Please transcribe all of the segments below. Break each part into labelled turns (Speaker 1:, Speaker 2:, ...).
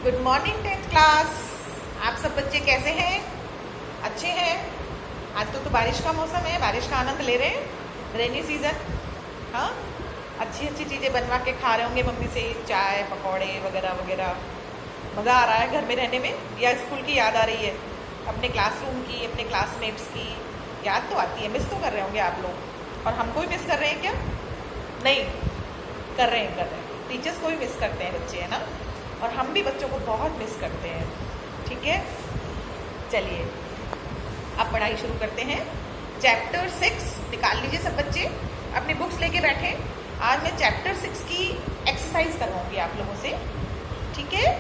Speaker 1: Good morning 10th class. आप सब बच्चे कैसे हैं? अच्छे हैं? आज तो बारिश का मौसम है, बारिश का आनंद ले रहे हैं, रेनी सीजन। हाँ, अच्छी अच्छी चीज़ें बनवा के खा रहे होंगे मम्मी से, चाय पकौड़े वगैरह वगैरह। मज़ा आ रहा है घर में रहने में, या स्कूल की याद आ रही है? अपने क्लासरूम की, अपने क्लासमेट्स की याद तो आती है। मिस तो कर रहे होंगे आप लोग, और हमको भी मिस कर रहे हैं क्या? नहीं कर रहे हैं। टीचर्स को भी मिस करते हैं बच्चे, है ना? और हम भी बच्चों को बहुत मिस करते हैं। ठीक है, चलिए अब पढ़ाई शुरू करते हैं। चैप्टर 6 निकाल लीजिए सब बच्चे, अपनी बुक्स लेके बैठे। आज मैं चैप्टर 6 की एक्सरसाइज करवाऊंगी आप लोगों से। ठीक है,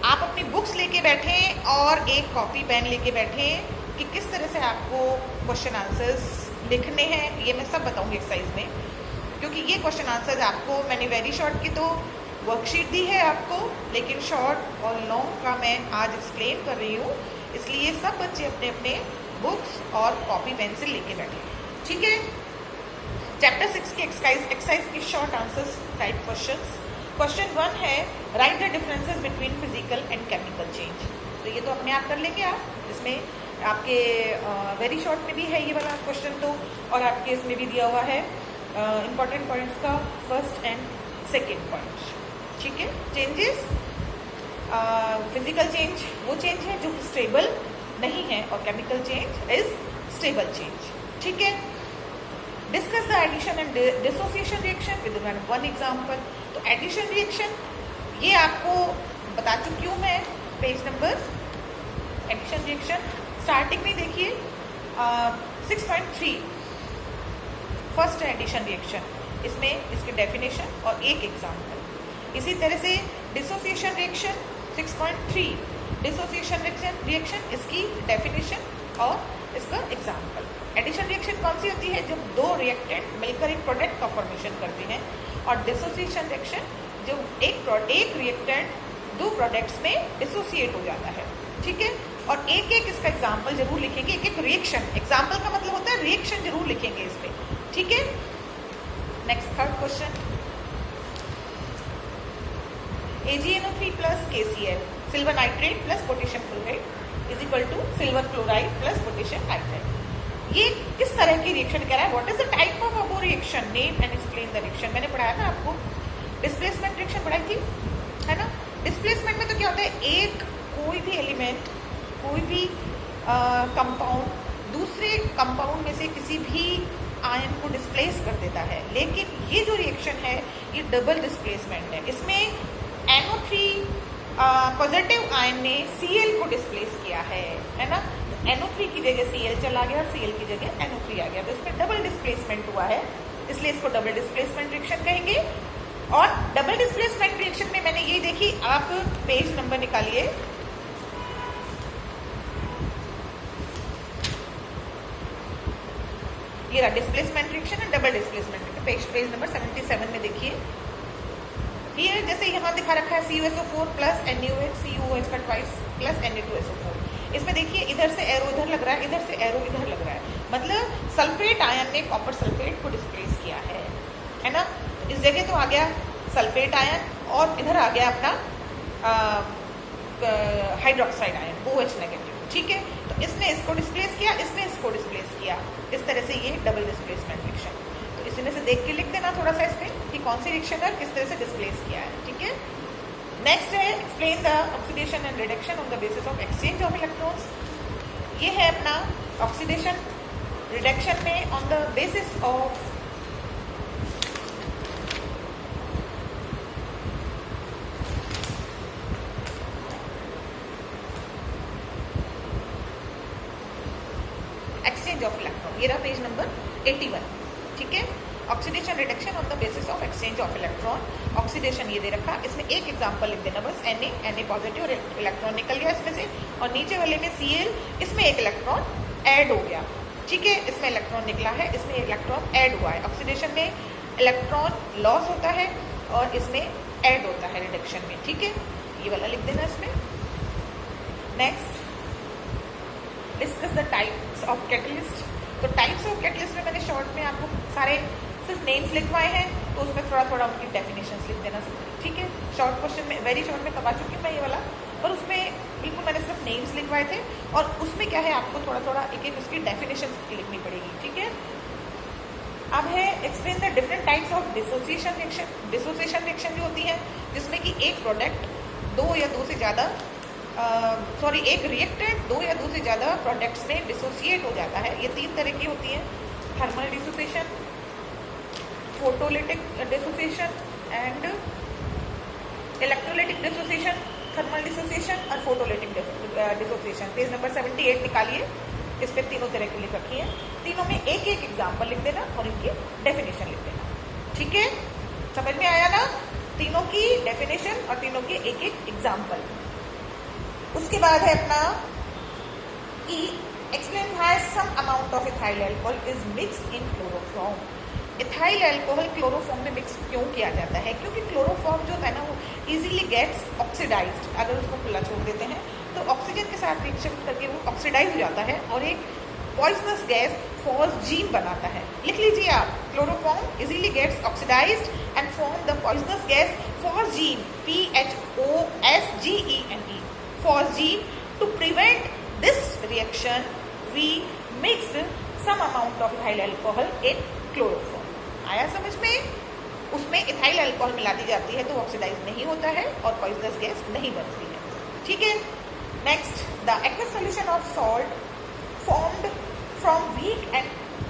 Speaker 1: आप अपनी बुक्स लेके बैठें और एक कॉपी पेन लेके बैठें कि किस तरह से आपको क्वेश्चन आंसर्स लिखने हैं। ये मैं सब बताऊंगी एक्सरसाइज में, क्योंकि ये क्वेश्चन आंसर्स आपको मैंने वेरी शॉर्ट की तो वर्कशीट दी है आपको, लेकिन शॉर्ट और लॉन्ग का मैं आज एक्सप्लेन कर रही हूँ। इसलिए सब बच्चे अपने अपने बुक्स और कॉपी पेंसिल लेके बैठे। ठीक है, चैप्टर 6 की एक्सरसाइज की short answers type questions. Question 1 है, right the differences between physical and chemical change. तो ये तो अपने आप कर लेंगे आप, इसमें आपके वेरी शॉर्ट में भी है ये वाला क्वेश्चन तो, और आपके इसमें भी दिया हुआ है इंपॉर्टेंट पॉइंट्स का फर्स्ट एंड सेकेंड पॉइंट। ठीक है, चेंजेस, फिजिकल चेंज वो चेंज है जो स्टेबल नहीं है, और chemical change is stable change. ठीक है, discuss the addition and dissociation reaction with one example. तो एडिशन रिएक्शन ये आपको बता चुकी हूँ मैं, page number. Addition reaction starting में देखिए 6.3 फर्स्ट एडिशन रिएक्शन, इसमें इसकी डेफिनेशन और एक एग्जांपल। इसी तरह से डिसोसिएशन रिएक्शन 6.3 डिसोसिएशन रिएक्शन, इसकी डेफिनेशन और इसका एग्जांपल। एडिशन रिएक्शन कौन सी होती है? जब दो रिएक्टेंट मिलकर एक प्रोडक्ट का फॉर्मेशन करते हैं। और डिसोसिएशन रिएक्शन जब एक रिएक्टेंट दो प्रोडक्ट्स में डिसोसिएट हो जाता है। ठीक है, और एक एक इसका एग्जाम्पल जरूर लिखेंगे, एक एक रिएक्शन। एग्जाम्पल का मतलब होता है रिएक्शन जरूर लिखेंगे इसमें। ठीक है, next third question, AgNO3 plus KCl silver nitrate plus potassium chloride is equal to silver chloride plus potassium nitrate. ये किस तरह की रिएक्शन कह रहा है? What is the type of above reaction? Name and explain the reaction. मैंने पढ़ाया था आपको, डिस्प्लेसमेंट रिएक्शन पढ़ाई थी, है ना? डिस्प्लेसमेंट में तो क्या होता है, एक कोई भी एलिमेंट, कोई भी कंपाउंड दूसरे कंपाउंड में से किसी भी आयन को डिस्प्लेस कर देता है। लेकिन ये जो रिएक्शन है ये डबल डिस्प्लेसमेंट है। इसमें NO3 पॉजिटिव आयन ने Cl को डिस्प्लेस किया है ना? NO3 की जगह Cl चला गया और Cl की जगह NO3 आ गया, तो इसमें डबल डिस्प्लेसमेंट हुआ है, इसलिए इसको डबल डिस्प्लेसमेंट रिएक्शन कहेंगे। और डबल डिस्प्लेसमेंट रिएक्शन में मैंने ये देखी, आप पेज नंबर निकालिए, ये रहा डिस्प्लेसमेंट रिएक्शन है, डबल डिस्प्लेसमेंट। पेज नंबर 77 में देखिए, ये जैसे यहाँ दिखा रखा है CuSO4 प्लस NaOH, CuOH का ट्वाइस प्लस Na2SO4। इसमें देखिए इधर से एरो इधर लग रहा है, इधर से एरो इधर लग रहा है, मतलब सल्फेट आयन ने कॉपर सल्फेट को डिस्प्लेस किया है ना? इस जगह तो आ गया सल्फेट आयन, और इधर आ गया अपना हाइड्रोक्साइड आयन OH नेगेटिव। ठीक है, तो इसने इसको डिस्प्लेस किया, इसने इसको डिस्प्लेस किया, इस तरह से ये डबल डिस्प्लेसमेंट रिएक्शन। तो इसी में से देख के लिख देना थोड़ा सा इसमें कि कौन सी रिएक्शन है, किस तरह से डिस्प्लेस किया है। ठीक है, नेक्स्ट है explain the oxidation and reduction on the basis of exchange of electrons. ये है अपना ऑक्सीडेशन रिडक्शन में on the basis of exchange of electron. ये रहा पेज नंबर 81। ठीक है, oxidation reduction on the basis of exchange of electron. Oxidation ये दे रखा, इसमें एक एग्जांपल लिख देना बस, Na पॉजिटिव इलेक्ट्रॉन निकल गया इसमें से, और नीचे वाले में Cl, इसमें एक इलेक्ट्रॉन ऐड हो गया। ठीक है, इसमें इलेक्ट्रॉन निकला है, इसमें इलेक्ट्रॉन ऐड हुआ है। ऑक्सीडेशन में इलेक्ट्रॉन लॉस होता है और इसमें ऐड होता है रिडक्शन में। ठीक है, ये वाला लिख देना इसमें। Next, discuss the types of catalyst. तो टाइप्स ऑफ कैटलिस्ट में मैंने शॉर्ट में आपको सारे सिर्फ नेम्स लिखवाए हैं तो उसमें थोड़ा थोड़ा उनकी डेफिनेशंस लिख देना, ठीक है। शॉर्ट क्वेश्चन में, वेरी शॉर्ट में करवा चुकी हूँ मैं ये वाला, और उसमें बिल्कुल मैंने सिर्फ नेम्स लिखवाए थे, और उसमें क्या है आपको थोड़ा थोड़ा एक एक उसकी डेफिनेशंस लिखनी पड़ेगी, ठीक है। अब है explain the different types of dissociation reaction. Dissociation reaction जो होती है जिसमें कि एक प्रोडक्ट दो या दो से ज़्यादा एक रिएक्टेंट दो या दो से ज़्यादा प्रोडक्ट्स में डिसोसिएट हो जाता है। ये 3 तरह की होती हैं, thermal dissociation, photolytic dissociation and electrolytic dissociation. Thermal dissociation और फोटोलिटिक डिसोसिएशन। पेज नंबर 78 निकालिए, इस पे तीनों तरह की लिख रखी है। तीनों में एक एक एग्जाम्पल लिख देना और इनकी डेफिनेशन लिख देना, ठीक है। समझ में आया ना? तीनों की डेफिनेशन और तीनों के एक एक एग्जाम्पल। उसके बाद है अपना कि explain how some amount of ethyl alcohol is mixed in chloroform. Ethyl alcohol chloroform में मिक्स क्यों किया जाता है? क्योंकि क्लोरोफॉर्म जो है ना वो इजीली गेट्स ऑक्सीडाइज्ड। अगर उसको खुला छोड़ देते हैं तो ऑक्सीजन के साथ रिएक्शन करके वो ऑक्सीडाइज हो जाता है और एक पॉइजनस गैस फॉस्जीन बनाता है। लिख लीजिए आप, chloroform easily gets oxidised and form the poisonous gas phosgene, PHOSGENE, phosgene. To prevent this reaction we mixed some amount of ethyl alcohol in chloroform. आया समझ में? उसमें इथाइल अल्कोहल मिला दी जाती है तो ऑक्सीडाइज नहीं होता है और पॉइजनस गैस नहीं बनती है, ठीक है। Next, the aqueous solution of salt formed from weak and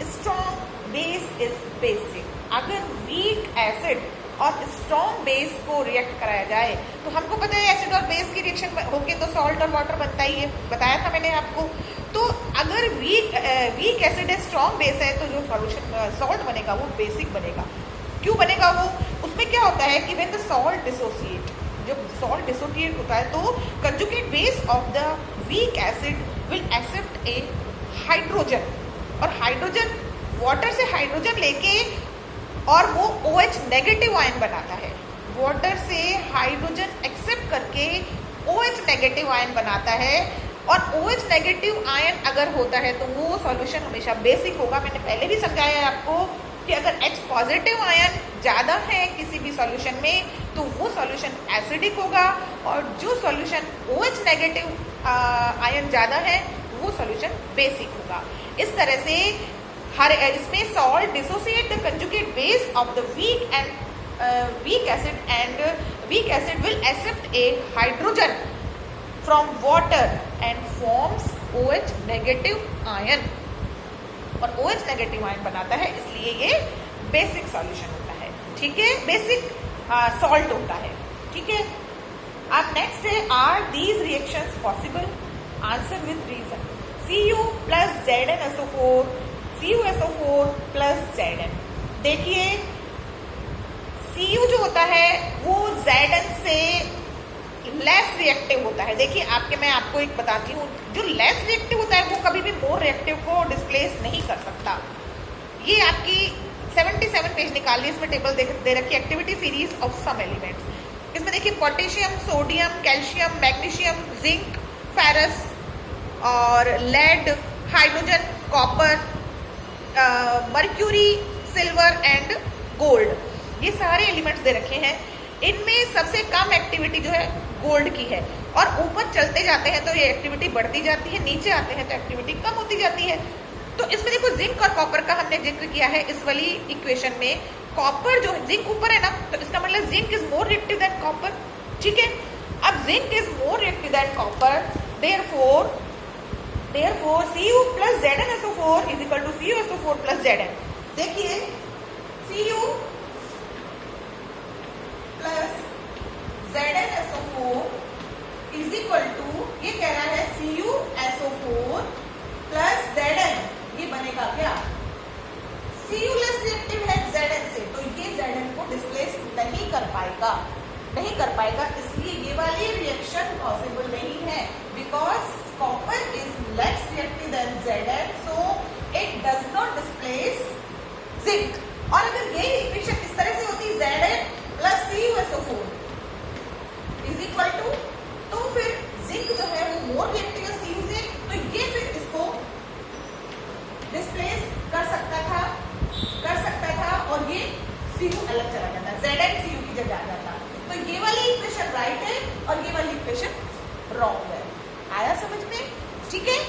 Speaker 1: strong base is basic. अगर वीक एसिड और स्ट्रॉन्ग बेस को रिएक्ट कराया जाए तो हमको पता है एसिड और बेस की रिएक्शन होके तो सॉल्ट और वाटर बनता ही है, बताया था मैंने आपको। तो अगर वीक एसिड है, स्ट्रॉन्ग बेस है, तो जो सॉल्यूशन सॉल्ट बनेगा वो बेसिक बनेगा। क्यों बनेगा वो? उसमें क्या होता है कि व्हेन द सॉल्ट डिसोसिएट, जब सॉल्ट डिसोसिएट होता है तो conjugate base of the weak acid will accept a hydrogen, और हाइड्रोजन वाटर से हाइड्रोजन लेके और वो OH नेगेटिव आयन बनाता है। वाटर से हाइड्रोजन एक्सेप्ट करके OH नेगेटिव आयन बनाता है, और OH नेगेटिव आयन अगर होता है तो वो सॉल्यूशन हमेशा बेसिक होगा। मैंने पहले भी समझाया है आपको कि अगर H पॉजिटिव आयन ज़्यादा है किसी भी सॉल्यूशन में तो वो सॉल्यूशन एसिडिक होगा, और जो सॉल्यूशन OH नेगेटिव आयन ज़्यादा है वो सॉल्यूशन बेसिक होगा। इस तरह से हर इसमें salt dissociate the conjugate base of the weak acid will accept a hydrogen from water and forms OH negative ion, और OH नेगेटिव आयन बनाता है, इसलिए ये बेसिक सॉल्यूशन होता है, ठीक है। बेसिक सॉल्ट होता है, ठीक है। अब नेक्स्ट है, are these reactions possible? Answer with reason. Cu plus ZnSO4, CuSO4 plus Zn। देखिए Cu जो होता है वो Zn से लेस रिएक्टिव होता है। देखिए मैं आपको एक बताती हूँ, जो लेस रिएक्टिव होता है वो कभी भी मोर रिएक्टिव को डिस्प्लेस नहीं कर सकता। ये आपकी 77 पेज निकालिए, इसमें टेबल दे रखी activity series of some elements. इसमें देखिए potassium, sodium, calcium, magnesium, zinc, ferrous और lead, hydrogen, copper, mercury, silver and gold, ये सारे एलिमेंट्स दे रखे हैं। इनमें सबसे कम एक्टिविटी जो है गोल्ड की है, और ऊपर चलते जाते हैं तो ये एक्टिविटी बढ़ती जाती है, नीचे आते हैं तो एक्टिविटी कम होती जाती है। तो इसमें देखो जिंक और कॉपर का हमने जिक्र किया है इस वाली इक्वेशन में। कॉपर जो है, जिंक ऊपर है ना, तो इसका मतलब zinc is more reactive than copper, ठीक है। अब zinc is more reactive than copper, therefore Cu plus ZnSO4 is equal to CuSO4 plus Zn। देखिए Cu plus ZnSO4 is equal to, ये कह रहा है CuSO4 plus Zn, ये बनेगा क्या? Cu लेस रिएक्टिव है Zn से, तो ये Zn को डिस्प्लेस नहीं कर पाएगा, इसलिए ये वाली रिएक्शन पॉसिबल नहीं है, because copper is less reactive than Zn, so it does not displace zinc। और अगर ये इक्वेशन इस तरह से होती Zn plus CuSO4 is equal to, तो फिर जिंक जो है वो मोर रिएक्टिव है Cu से, तो ये फिर इसको डिस्प्लेस कर सकता था, और Cu अलग चला जाता है, Zn Cu की जगह आ जाता है। तो ये वाली इक्वेशन राइट है और ये वाली इक्वेशन रॉन्ग है। आया समझ में? ठीक है।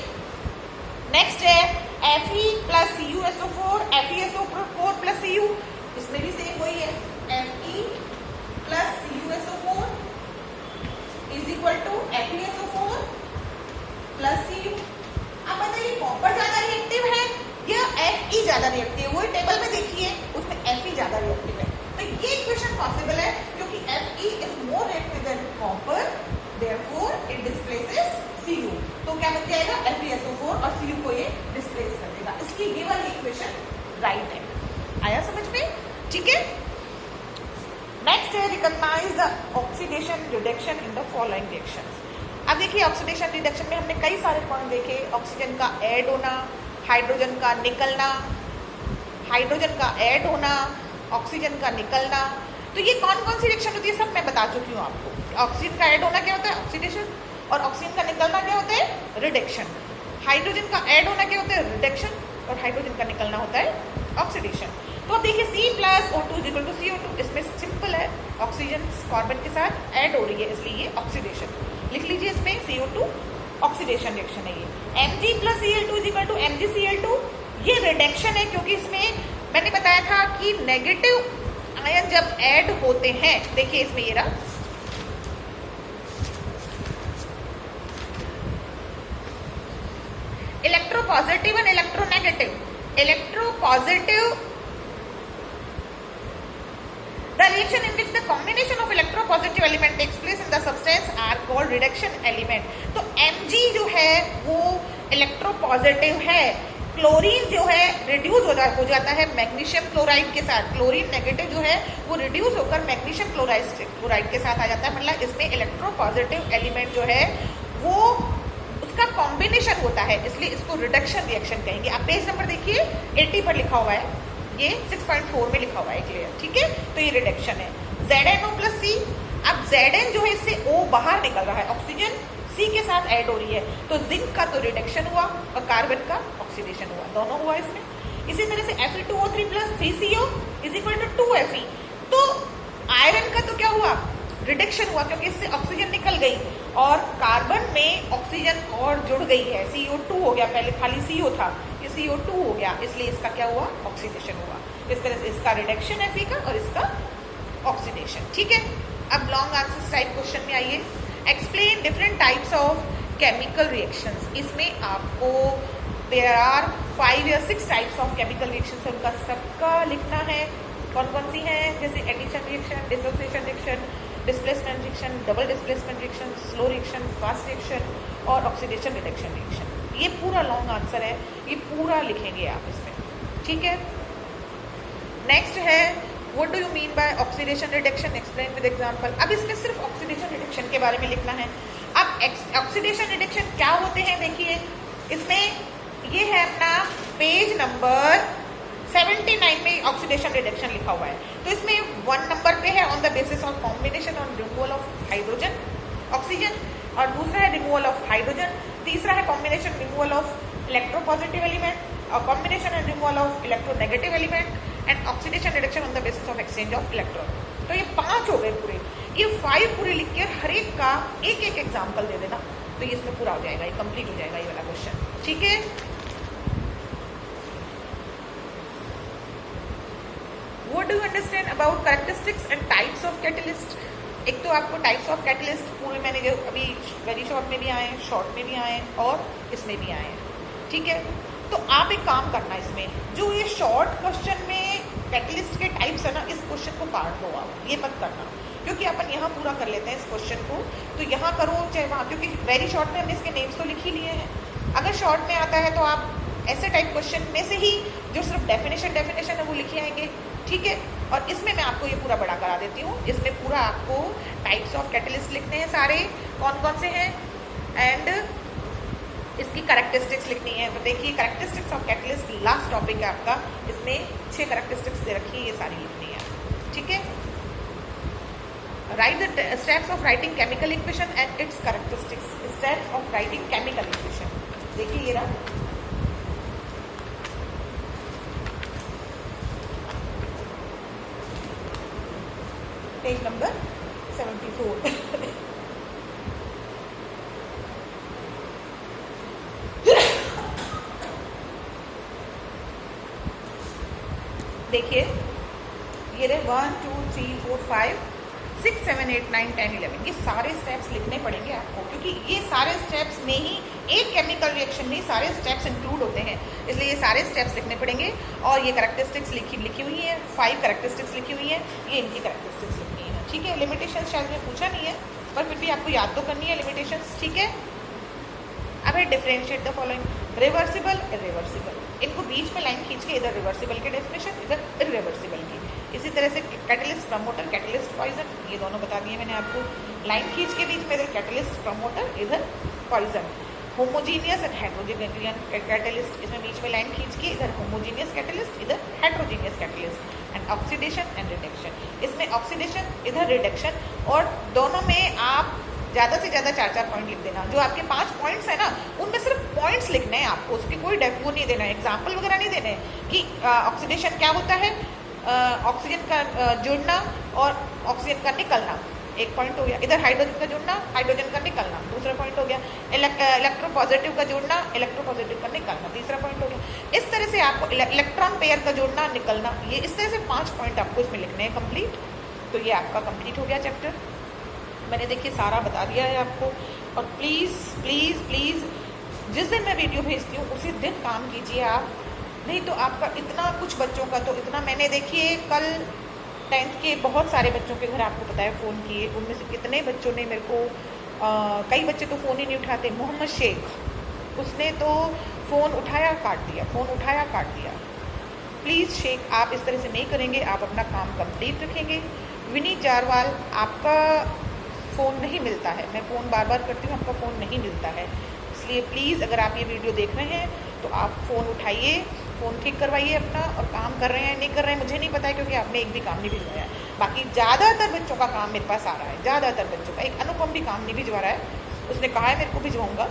Speaker 1: नेक्स्ट है Fe plus CuSO4 FeSO4 plus Cu, इसमें भी सेम वही है, Fe plus CuSO4 is equal to FeSO4 plus Cu। अब बताइए कॉपर ज्यादा रिएक्टिव है या Fe ज्यादा रिएक्टिव है? वही टेबल में देखिए, उसमें Fe ज्यादा रिएक्टिव है। तो ये इक्वेशन पॉसिबल है क्योंकि Fe is more reactive than copper, therefore it displaces Cu। तो क्या बन जाएगा? FeSO4 और Cu को ये डिस्प्लेस कर देगा, इसलिए ये वाली इक्वेशन राइट है। आया समझ में? ठीक है। नेक्स्ट है recognise the oxidation reduction in the following reactions. अब देखिए ऑक्सीडेशन रिडक्शन में हमने कई सारे पॉइंट देखे, ऑक्सीजन का ऐड होना, हाइड्रोजन का निकलना, हाइड्रोजन का ऐड होना, ऑक्सीजन का निकलना। तो ये कौन कौन सी रिएक्शन होती है सब मैं बता चुकी हूँ आपको। ऑक्सीजन का ऐड होना क्या होता है? ऑक्सीडेशन। और ऑक्सीजन का निकलना क्या होता है? रिडक्शन। हाइड्रोजन का ऐड होना क्या होता है? रिडक्शन। और हाइड्रोजन का निकलना होता है ऑक्सीडेशन। तो अब देखिए C+O2 = CO2, इसमें सिंपल है, ऑक्सीजन कार्बन के साथ ऐड हो रही है इसलिए ये ऑक्सीडेशन। लिख लीजिए इसमें CO2 ऑक्सीडेशन रिएक्शन है ये। Mg + Cl2 = MgCl2, ये रिडक्शन है क्योंकि इसमें मैंने बताया था कि नेगेटिव आयन जब ऐड होते हैं, देखिए इसमें ये रहा, electropositive and electronegative. Electropositive, the reaction in which the combination of electropositive element takes place in the substance are called reduction element। तो Mg जो है वो इलेक्ट्रोपॉजिटिव है, क्लोरीन जो है रिड्यूस हो जाता है मैग्नीशियम क्लोराइड के साथ, क्लोरीन नेगेटिव जो है वो रिड्यूस होकर मैग्नीशियम क्लोराइड के साथ आ जाता है, मतलब इसमें इलेक्ट्रोपॉजिटिव एलिमेंट जो है वो उसका कॉम्बिनेशन होता है, इसलिए इसको रिडक्शन रिएक्शन कहेंगे। आप पेज नंबर देखिए 80 पर लिखा हुआ है, ये 6.4 में लिखा हुआ है क्लियर, ठीक है। तो ये रिडक्शन है ZnO + C। अब Zn जो है इससे O बाहर निकल रहा है, ऑक्सीजन C के साथ ऐड हो रही है, तो जिंक का तो रिडक्शन हुआ और कार्बन का ऑक्सीडेशन हुआ, दोनों हुआ इसमें। इसी तरह से Fe2O3 + 3CO = 2Fe। तो आयरन का तो क्या हुआ? रिडक्शन हुआ क्योंकि इससे ऑक्सीजन निकल गई और कार्बन में ऑक्सीजन और जुड़ गई है, CO2 हो गया, पहले खाली CO था, ये CO2 हो गया, इसलिए इसका क्या हुआ? ऑक्सीडेशन हुआ। इस तरह से इसका रिडक्शन है Fe का और इसका ऑक्सीडेशन, ठीक है। अब लॉन्ग आंसर्स टाइप क्वेश्चन में आइए। Explain different types of chemical reactions. इसमें आपको देयर आर 5 या 6 टाइप्स ऑफ केमिकल रिएक्शंस, उनका सबका लिखना है। कौन कौन सी हैं? जैसे addition reaction, dissociation reaction, displacement reaction, double displacement reaction, slow reaction, fast reaction और ऑक्सीडेशन रिडक्शन रिएक्शन। ये पूरा लॉन्ग आंसर है, ये पूरा लिखेंगे आप इसमें, ठीक है। नेक्स्ट है what do you mean by oxidation reduction, explain with example. अब इसमें सिर्फ ऑक्सीडेशन रिडक्शन के बारे में लिखना है। अब ऑक्सीडेशन रिडक्शन क्या होते हैं देखिए, इसमें ये है अपना पेज नंबर 79 में ऑक्सीडेशन रिडक्शन लिखा हुआ है। तो इसमें 1 नंबर पे है on the basis of combination on removal of hydrogen oxygen, और दूसरा है रिमूवल ऑफ हाइड्रोजन, तीसरा है combination removal of electropositive element और combination and removal of electronegative element and oxidation reduction on the basis of exchange of electron. तो ये 5 हो गए पूरे, ये 5 पूरे लिख के हर एक का एक एक एग्जाम्पल दे देना, तो ये इसमें पूरा हो जाएगा, ये कंप्लीट हो जाएगा ये वाला क्वेश्चन, ठीक है। What do you understand about characteristics and types of catalyst? एक तो आपको टाइप्स ऑफ कैटलिस्ट पूरे मैंने जो अभी वेरी शॉर्ट में भी आए हैं, शॉर्ट में भी आए हैं और इसमें भी आए हैं, ठीक है। तो आप एक काम करना, इसमें जो ये शॉर्ट क्वेश्चन में कैटलिस्ट के टाइप्स है ना, इस क्वेश्चन को काट दो आप, ये मत करना, क्योंकि अपन यहाँ पूरा कर लेते हैं इस क्वेश्चन को, तो यहाँ करो चाहे वहाँ, क्योंकि वेरी शॉर्ट में हमने इसके नेम्स तो लिख ही लिए हैं। अगर शॉर्ट में आता है तो आप ऐसे टाइप क्वेश्चन में से ही जो सिर्फ डेफिनेशन है वो लिखे आएंगे, ठीक है। और इसमें मैं आपको ये पूरा बड़ा करा देती हूँ, इसमें पूरा आपको टाइप्स ऑफ कैटलिस्ट लिखने हैं सारे, कौन कौन से हैं, एंड इसकी कैरेक्टरिस्टिक्स लिखनी है। तो देखिए characteristics of catalyst last topic है आपका, इसमें 6 कैरेक्टरिस्टिक्स दे रखी है, ये सारी लिखनी है, ठीक है। Right the steps of writing chemical equation and it's characteristics. Steps of writing chemical equation, देखिए ये रहा, पेज नंबर 74। देखिए ये रहे 1 2 3 4 5 6 7 8 9 10 11, ये सारे स्टेप्स लिखने पड़ेंगे आपको, क्योंकि ये सारे स्टेप्स में ही एक केमिकल रिएक्शन में सारे स्टेप्स इंक्लूड होते हैं, इसलिए ये सारे स्टेप्स लिखने पड़ेंगे। और ये कैरेक्टरिस्टिक्स लिखी हुई है, 5 कैरेक्टरिस्टिक्स लिखी हुई है, ये इनकी कैरेक्टरिस्टिक्स लिखनी है, ठीक है। लिमिटेशंस शायद में पूछा नहीं है, पर फिर भी आपको याद तो करनी है लिमिटेशंस, ठीक है। अब है differentiate the following, reversible irreversible, इनको बीच में लाइन खींच के इधर रिवर्सिबल की डेफिनेशन, इधर इरिवर्सिबल की। इसी तरह से कैटलिस्ट प्रमोटर, कैटलिस्ट पॉइजन, ये दोनों बता दिए मैंने आपको, लाइन खींच के बीच में इधर कैटलिस्ट प्रमोटर, इधर poison. Homogeneous and heterogeneous catalyst, इसमें बीच में लाइन खींच के इधर होमोजीनियस कैटलिस्ट, इधर heterogeneous catalyst. And oxidation and reduction, इसमें ऑक्सीडेशन इधर रिडक्शन, और दोनों में आप ज़्यादा से ज़्यादा 4-4 पॉइंट लिख देना। जो आपके 5 पॉइंट्स है ना, उनमें सिर्फ पॉइंट्स लिखने हैं आपको, उसकी कोई वो नहीं देना है, एग्जाम्पल वगैरह नहीं देने कि ऑक्सीडेशन क्या होता है, ऑक्सीजन का जुड़ना और ऑक्सीजन का निकलना, एक पॉइंट हो गया। इधर हाइड्रोजन का जुड़ना, हाइड्रोजन का निकलना, दूसरा पॉइंट हो गया। इलेक्ट्रोपॉजिटिव का जुड़ना, इलेक्ट्रोपॉजिटिव का निकलना, तीसरा पॉइंट हो गया। इस तरह से आपको इलेक्ट्रॉन पेयर का जुड़ना, निकलना, ये इस तरह से 5 पॉइंट आपको इसमें लिखने हैं कंप्लीट। तो ये आपका कंप्लीट हो गया चैप्टर, मैंने देखिए सारा बता दिया है आपको। और प्लीज़ प्लीज़ प्लीज़ जिस दिन मैं वीडियो भेजती हूँ उसी दिन काम कीजिए आप, नहीं तो आपका इतना कुछ बच्चों का तो इतना, मैंने देखिए कल 10th के बहुत सारे बच्चों के घर आपको पता है फ़ोन किए, उनमें से कितने बच्चों ने मेरे को कई बच्चे तो फ़ोन ही नहीं उठाते। मोहम्मद शेख, उसने तो फ़ोन उठाया काट दिया, फ़ोन उठाया काट दिया। प्लीज़ शेख आप इस तरह से नहीं करेंगे, आप अपना काम कंप्लीट रखेंगे। विनीत जारवाल, आपका फ़ोन नहीं मिलता है, मैं फ़ोन बार बार करती हूँ, आपका फ़ोन नहीं मिलता है, इसलिए प्लीज़ अगर आप ये वीडियो देख रहे हैं तो आप फ़ोन उठाइए, फ़ोन ठीक करवाइए अपना, और काम कर रहे हैं नहीं कर रहे हैं मुझे नहीं पता है, क्योंकि आपने एक भी काम नहीं भिजवाया। बाकी ज़्यादातर बच्चों का काम मेरे पास आ रहा है, ज़्यादातर बच्चों का। एक अनुपम भी काम नहीं भिजवा रहा है, उसने कहा है मेरे को भिजवाऊँगा,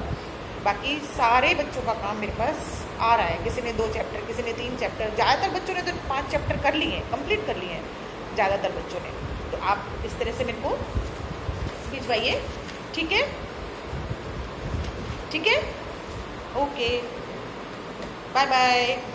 Speaker 1: बाकी सारे बच्चों का काम मेरे पास आ रहा है। किसी ने 2 चैप्टर, किसी ने 3 चैप्टर, ज़्यादातर बच्चों ने तो 5 चैप्टर कर लिए हैं, कंप्लीट कर लिए हैं ज़्यादातर बच्चों ने। तो आप इस तरह से मेरे को भिजवाइए, ठीक है, ठीक है, ओके, बाय बाय।